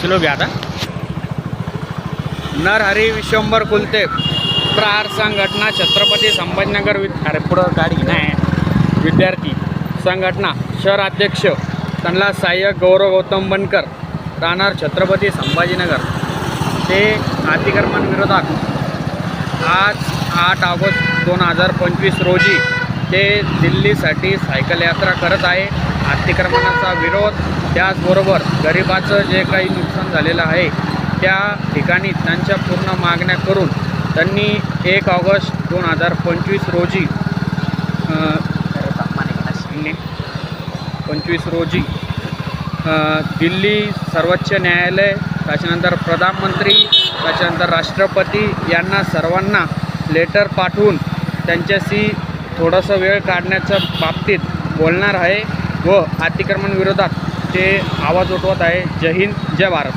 चलो गया था। नरहरी विश्वंभर कुलते प्रहार संघटना छत्रपती संभाजीनगर अरे पुढं गाडी नाही विद्यार्थी संघटना शहराध्यक्ष त्यांना सहाय्यक गौरव गौतम बनकर राहणार छत्रपती संभाजीनगर ते अतिक्रमणाविरोधात आज 8 ऑगस्ट 2025 रोजी ते दिल्लीसाठी सायकल यात्रा करत आहे। अतिक्रमणाचा विरोध त्याचबरोबर गरिबाचं जे काही नुकसान झालेलं आहे त्या ठिकाणी त्यांच्या पूर्ण मागण्या करून त्यांनी 1 ऑगस्ट 2025 रोजी 25 रोजी दिल्ली सर्वोच्च न्यायालय त्याच्यानंतर प्रधानमंत्री त्याच्यानंतर राष्ट्रपती यांना सर्वांना लेटर पाठवून त्यांच्याशी थोडंसं वेळ काढण्याच्या बाबतीत बोलणार आहे व अतिक्रमण विरोधात ते आवाज उठवत आहे। जय हिंद जय भारत।